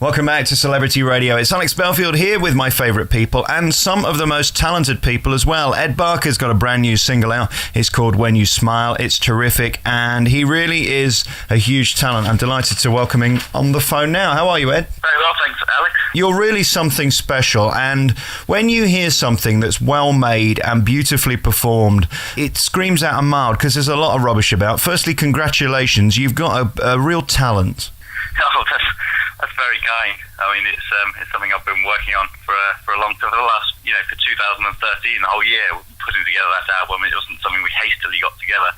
Welcome back to Celebrity Radio. It's Alex Belfield here with my favourite people and some of the most talented people as well. Ed Barker's got a brand new single out. It's called When You Smile. It's terrific and he really is a huge talent. I'm delighted to welcome him on the phone now. How are you, Ed? Very well, thanks, Alex. You're really something special, and when you hear something that's well made and beautifully performed, it screams out a mile because there's a lot of rubbish about. Firstly, congratulations. You've got a real talent. Oh, that's very kind. I mean, it's something I've been working on for a long time. For the last, for 2013, the whole year, putting together that album. It wasn't something we hastily got together.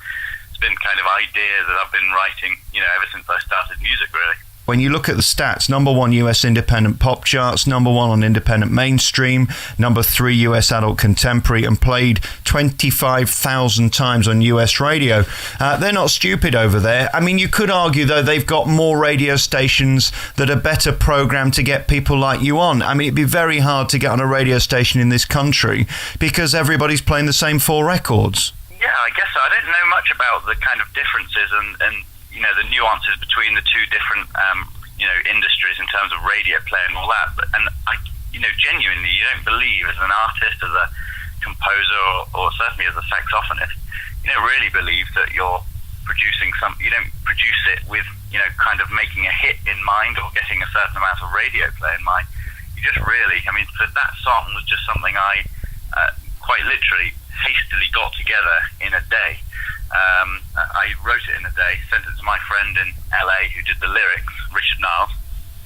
It's been kind of ideas that I've been writing, ever since I started music, really. When you look at the stats, number 1 US independent pop charts, number 1 on independent mainstream, number 3 US adult contemporary, and played 25,000 times on US radio. They're not stupid over there. I mean, you could argue, though, they've got more radio stations that are better programmed to get people like you on. I mean, it'd be very hard to get on a radio station in this country because everybody's playing the same 4 records. Yeah, I guess so. I don't know much about the kind of differences and the nuances between the two different, industries in terms of radio play and all that. And I, genuinely, you don't believe as an artist, as a composer, or certainly as a saxophonist, you don't really believe that you're producing you don't produce it with, kind of making a hit in mind or getting a certain amount of radio play in mind. You just really, so that song was just something I quite literally hastily got together in a day. I wrote it in a day, sent it to my friend in LA who did the lyrics, Richard Niles,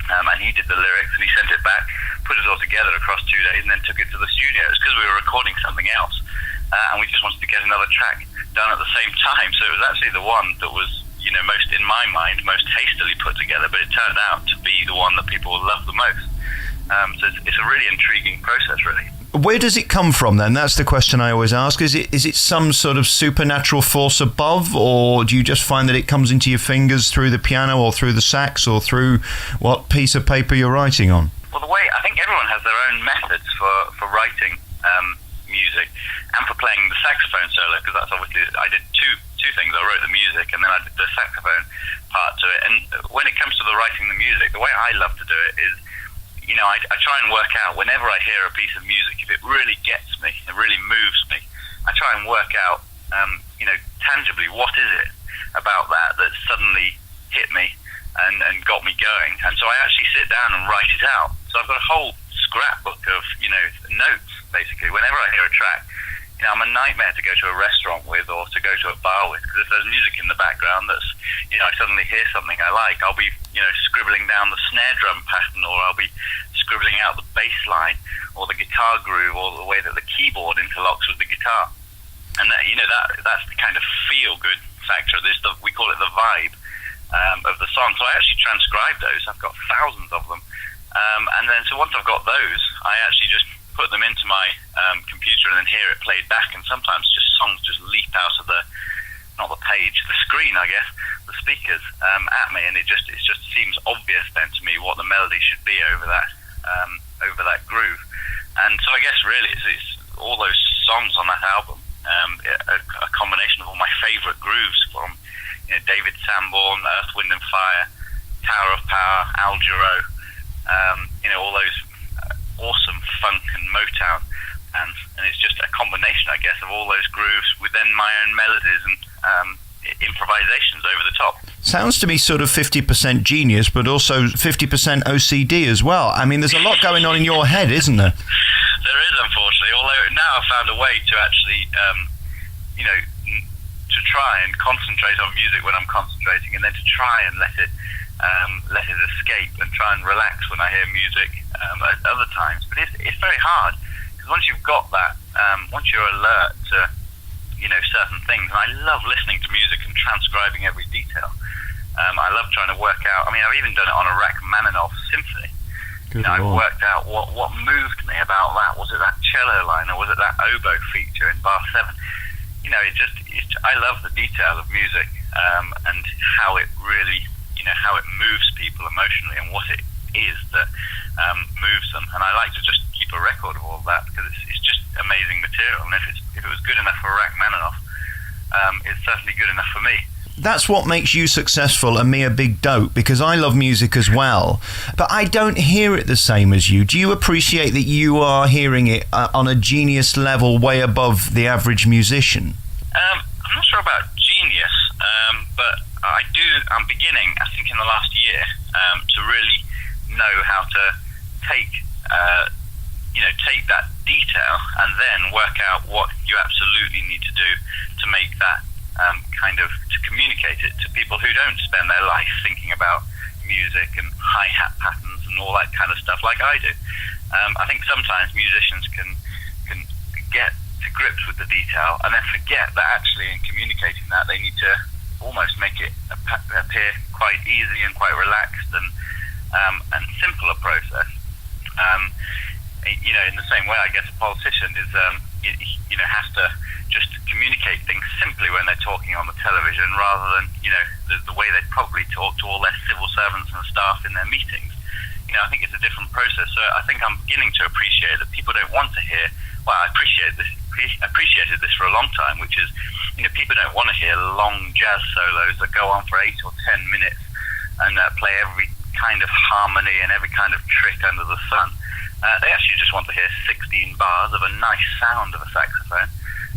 and he did the lyrics and he sent it back, put it all together across 2 days and then took it to the studio. It's because we were recording something else and we just wanted to get another track done at the same time. So it was actually the one that was, most in my mind, most hastily put together, but it turned out to be the one that people love the most. So it's a really intriguing process, really. Where does it come from then? That's the question I always ask. Is it some sort of supernatural force above, or do you just find that it comes into your fingers through the piano or through the sax or through what piece of paper you're writing on? Well, I think everyone has their own methods for writing music and for playing the saxophone solo, because that's obviously, I did two things. I wrote the music and then I did the saxophone part to it. And when it comes to the writing the music, the way I love to do it is, I try and work out whenever I hear a piece of music, if it really gets me, it really moves me, I try and work out, tangibly, what is it about that suddenly hit me and got me going. And so I actually sit down and write it out. So I've got a whole scrapbook of, notes, basically. Whenever I hear a track, I'm a nightmare to go to a restaurant with or to go to a bar with, because if there's music in the background that's, I suddenly hear something I like, I'll be, scribbling down the snare drum pattern, or I'll be scribbling out the bass line or the guitar groove or the way that the keyboard interlocks with the guitar. And that's the kind of feel-good factor. We call it the vibe of the song. So I actually transcribe those. I've got thousands of them. And then so once I've got those, I actually just put them into my computer and then hear it played back, and sometimes songs just leap out of the screen, I guess, the speakers at me, and it just seems obvious then to me what the melody should be over that groove. And so I guess really it's all those songs on that album, a combination of all my favourite grooves from David Sanborn, Earth, Wind and Fire, Tower of Power, Al Jarreau, all those awesome funk and Motown, and it's just a combination, I guess, of all those grooves with then my own melodies and improvisations over the top. Sounds to me sort of 50% genius, but also 50% OCD as well. I mean, there's a lot going on in your head, isn't there? There is, unfortunately, although now I've found a way to actually, to try and concentrate on music when I'm concentrating, and then to try and let it escape and try and relax when I hear music at other times. But it's very hard, because once you've got that, once you're alert to certain things, and I love listening to music and transcribing every detail. I love trying to work out, I've even done it on a Rachmaninoff symphony. I've worked out what moved me about that. Was it that cello line, or was it that oboe feature in bar 7? I love the detail of music and how it really, how it moves people emotionally and what it is that moves them. And I like to just keep a record of all of that, because it's just amazing material. And if it was good enough for Rachmaninoff, it's certainly good enough for me. that's what makes you successful and me a big dope, because I love music as well, but I don't hear it the same as you. Do you appreciate that you are hearing it on a genius level way above the average musician? I'm not sure about genius, but I'm beginning, I think in the last year, to really know how to take that detail and then work out what you absolutely need to do to make that to communicate it to people who don't spend their life thinking about music and hi-hat patterns and all that kind of stuff like I do. I think sometimes musicians can get to grips with the detail and then forget that actually in communicating that they need to almost make it appear quite easy and quite relaxed and simple a process. In the same way, I guess a politician is has to just communicate things simply when they're talking on the television, rather than the way they probably talk to all their civil servants and staff in their meetings. I think it's a different process. So I think I'm beginning to appreciate that people don't want to hear. Well, I appreciated this for a long time, which is people don't want to hear long jazz solos that go on for 8 or 10 minutes and play every kind of harmony and every kind of trick under the sun. They actually just want to hear 16 bars of a nice sound of a saxophone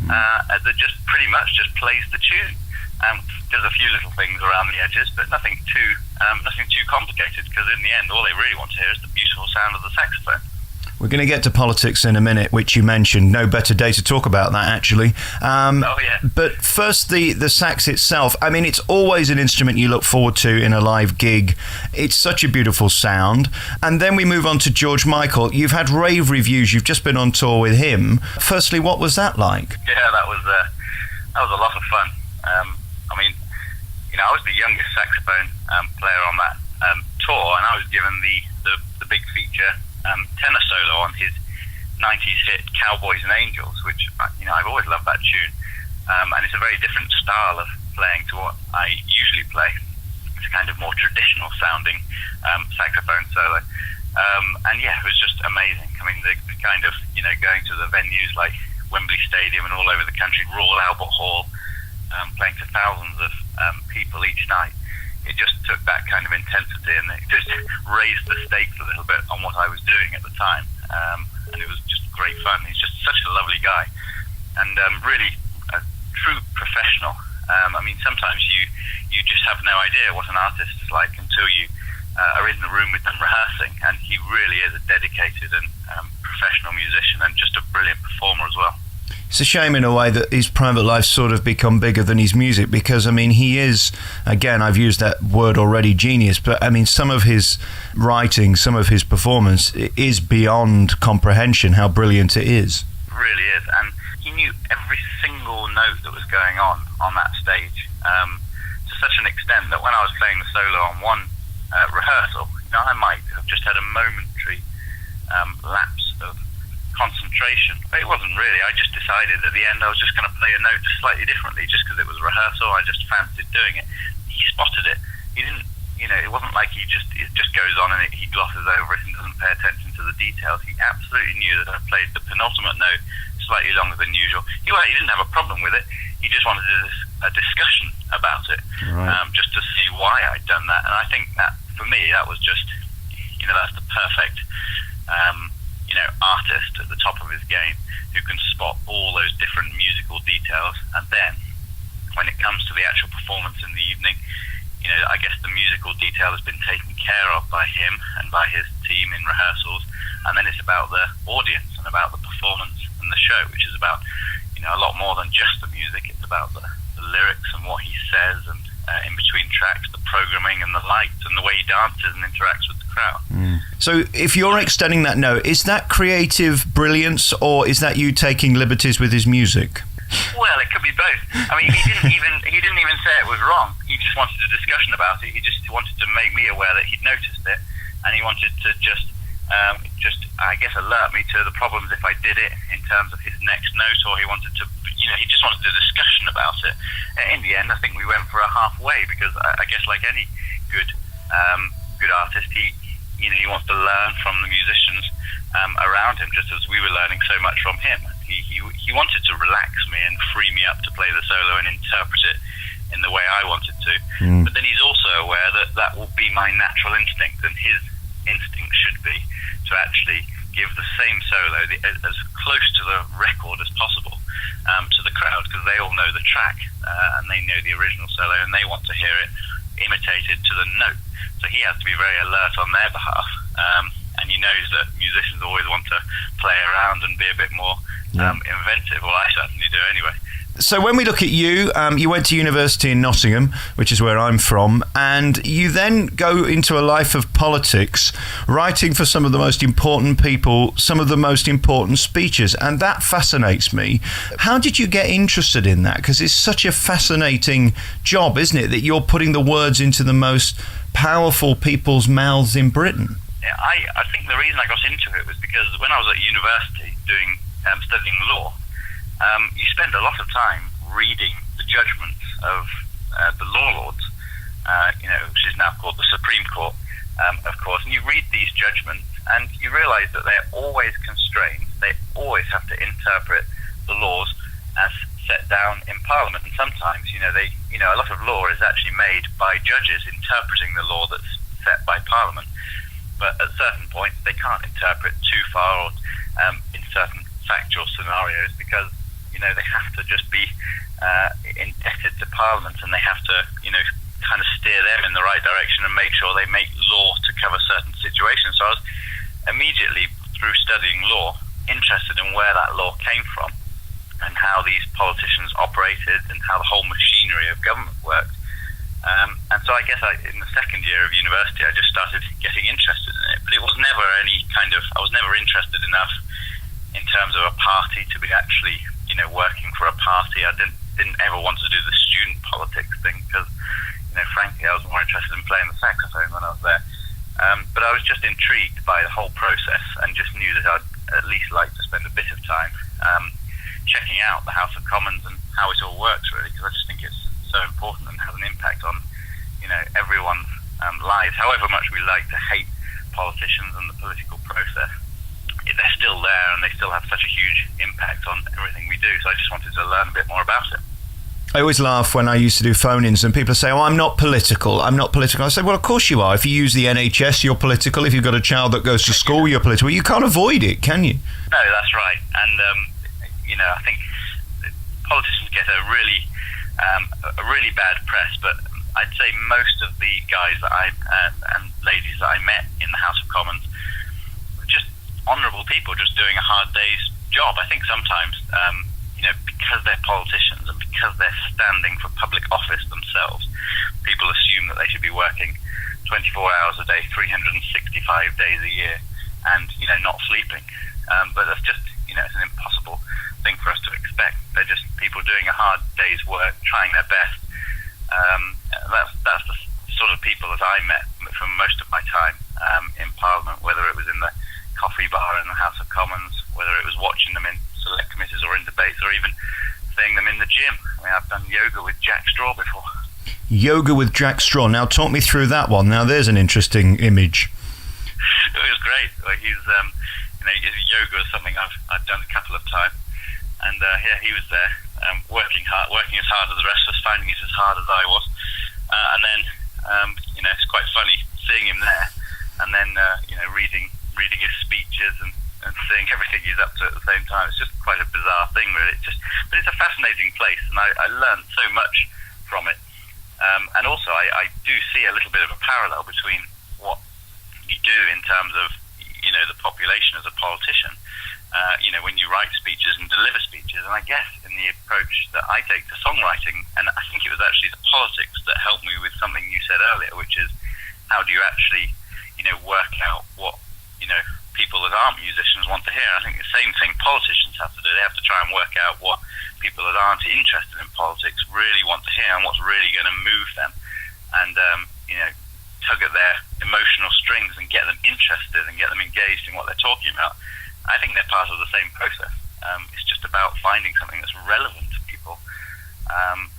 that just pretty much just plays the tune. There's a few little things around the edges, but nothing too complicated, because in the end all they really want to hear is the beautiful sound of the saxophone. We're going to get to politics in a minute, which you mentioned. No better day to talk about that, actually. But first, the sax itself. I mean, it's always an instrument you look forward to in a live gig. It's such a beautiful sound. And then we move on to George Michael. You've had rave reviews. You've just been on tour with him. Firstly, what was that like? Yeah, that was a lot of fun. I was the youngest saxophone player on that tour, and I was given the big feature tenor solo on his 90s hit Cowboys and Angels, which I've always loved that tune, and it's a very different style of playing to what I usually play. It's a kind of more traditional sounding saxophone solo, and it was just amazing. I mean, the kind of going to the venues like Wembley Stadium and all over the country, Royal Albert Hall, playing to thousands of people each night. It just took that kind of intensity, and it just raised the stakes a little bit on what I was doing at the time. And it was just great fun. He's just such a lovely guy, and really a true professional. Sometimes you just have no idea what an artist is like until you are in the room with them rehearsing, and he really is a dedicated and professional musician, and just a brilliant performer as well. It's a shame in a way that his private life's sort of become bigger than his music, because, he is, again, I've used that word already, genius, but, some of his writing, some of his performance is beyond comprehension how brilliant it is. It really is, and he knew every single note that was going on that stage, to such an extent that when I was playing the solo on one rehearsal, I might have just had a momentary lapse of concentration. But it wasn't really. I just decided at the end I was just going to play a note just slightly differently, just because it was rehearsal. I just fancied doing it. He spotted it. He didn't, it wasn't like it just goes on and he glosses over it and doesn't pay attention to the details. He absolutely knew that I played the penultimate note slightly longer than usual. He didn't have a problem with it. He just wanted a discussion about it, right. Just to see why I'd done that. And I think that, for me, that was just, that's the perfect artist at the top of his game, who can spot all those different musical details, and then when it comes to the actual performance in the evening, I guess the musical detail has been taken care of by him and by his team in rehearsals, and then it's about the audience and about the performance and the show, which is about a lot more than just the music. It's about the lyrics and what he says, and in between tracks, the programming and the lights and the way he dances and interacts with the crowd. So if you're extending that note, is that creative brilliance, or is that you taking liberties with his music? Well, it could be both. He didn't even say it was wrong. He just wanted a discussion about it. He just wanted to make me aware that he'd noticed it, and he wanted to just I guess alert me to the problems if I did it in terms of his next note, or he wanted to, he just wanted a discussion about it. In the end, I think we went for a halfway, because I guess like any good artist, he wants to learn from the musicians around him, just as we were learning so much from him. He wanted to relax me and free me up to play the solo and interpret it in the way I wanted to. But then he's also aware that that will be my natural instinct, and his instinct should be to actually give the same solo as close to the record as possible to the crowd, because they all know the track and they know the original solo, and they want to hear it imitated to the note. So he has to be very alert on their behalf, and he knows that musicians always want to play around and be a bit more inventive. Well, I certainly do anyway. So when we look at you, you went to university in Nottingham, which is where I'm from, and you then go into a life of politics, writing for some of the most important people, some of the most important speeches, and that fascinates me. How did you get interested in that? Because it's such a fascinating job, isn't it, that you're putting the words into the most powerful people's mouths in Britain? Yeah, I think the reason I got into it was because when I was at university studying law, you spend a lot of time reading the judgments of the law lords, which is now called the Supreme Court, of course. And you read these judgments, and you realise that they're always constrained. They always have to interpret the laws as set down in Parliament. And sometimes, a lot of law is actually made by judges interpreting the law that's set by Parliament. But at certain points, they can't interpret too far, or in certain factual scenarios, because they have to just be indebted to Parliament, and they have to kind of steer them in the right direction and make sure they make law to cover certain situations. So I was immediately, through studying law, interested in where that law came from and how these politicians operated and how the whole machinery of government worked. And so I guess in the second year of university, I just started getting interested in it. But it was never I was never interested enough in terms of a party to be actually, working for a party. I didn't ever want to do the student politics thing, because, frankly, I was more interested in playing the saxophone when I was there. But I was just intrigued by the whole process, and just knew that I'd at least like to spend a bit of time checking out the House of Commons and how it all works, really, because I just think it's so important and has an impact on, everyone's lives. However much we like to hate politicians and the political process, they're still there, and they still have such a huge impact on everything we do. So I just wanted to learn a bit more about it. I always laugh when I used to do phone-ins and people say, "Oh, I'm not political. I say, well, of course you are. If you use the NHS, you're political. If you've got a child that goes to school, you're political. You can't avoid it, can you?" No, that's right. And, I think politicians get a really bad press, but I'd say most of the guys that and ladies that I met in the House of Commons were just honourable people, just doing a hard day's job. I think sometimes, because they're politicians and because they're standing for public office themselves, people assume that they should be working 24 hours a day, 365 days a year, and not sleeping. But that's just it's an impossible thing for us to expect. They're just people doing a hard day's work, trying their best. That's the sort of people that I met for most of my time in Parliament, whether it was in the coffee bar in the House of Commons, whether it was watching them in select committees or in debates, or even seeing them in the gym. I've done yoga with Jack Straw before. Yoga with Jack Straw. Now talk me through that one. Now there's an interesting image. It was great. He's yoga is something I've done a couple of times, and he was there working as hard as the rest of us, finding it as hard as I was, and then it's quite funny seeing him there, and then reading his speeches and seeing everything he's up to at the same time. It's just quite a bizarre thing, really. But it's a fascinating place, and I learned so much from it. And also, I do see a little bit of a parallel between what you do in terms of the population as a politician. When you write speeches and deliver speeches, and I guess in the approach that I take to songwriting, and I think it was actually the politics that helped me with something you said earlier, which is how do you actually work out what people that aren't musicians want to hear. I think the same thing politicians have to do. They have to try and work out what people that aren't interested in politics really want to hear, and what's really going to move them, and tug at their emotional strings and get them interested and get them engaged in what they're talking about. I think they're part of the same process. It's just about finding something that's relevant to people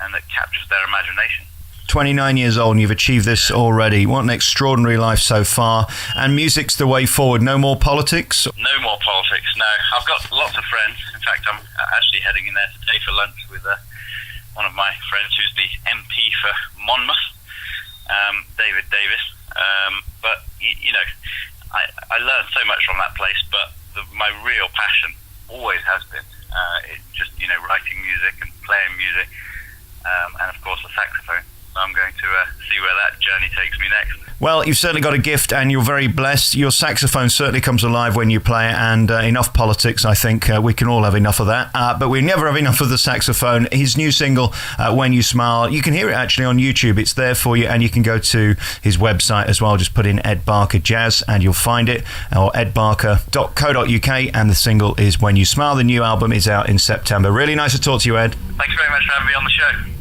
and that captures their imagination. 29 years old and you've achieved this already. What an extraordinary life so far. And music's the way forward. No more politics? No more politics, no. I've got lots of friends. In fact, I'm actually heading in there today for lunch with one of my friends who's the MP for Monmouth, David Davis. But I learned so much from that place. But my real passion always has been writing music and playing music, and of course the saxophone. So I'm going to see where that journey takes me next. Well, you've certainly got a gift and you're very blessed. Your saxophone certainly comes alive when you play it, and enough politics, I think we can all have enough of that. But we never have enough of the saxophone. His new single, When You Smile, you can hear it actually on YouTube. It's there for you, and you can go to his website as well. Just put in Ed Barker Jazz and you'll find it, or edbarker.co.uk, and the single is When You Smile. The new album is out in September. Really nice to talk to you, Ed. Thanks very much for having me on the show.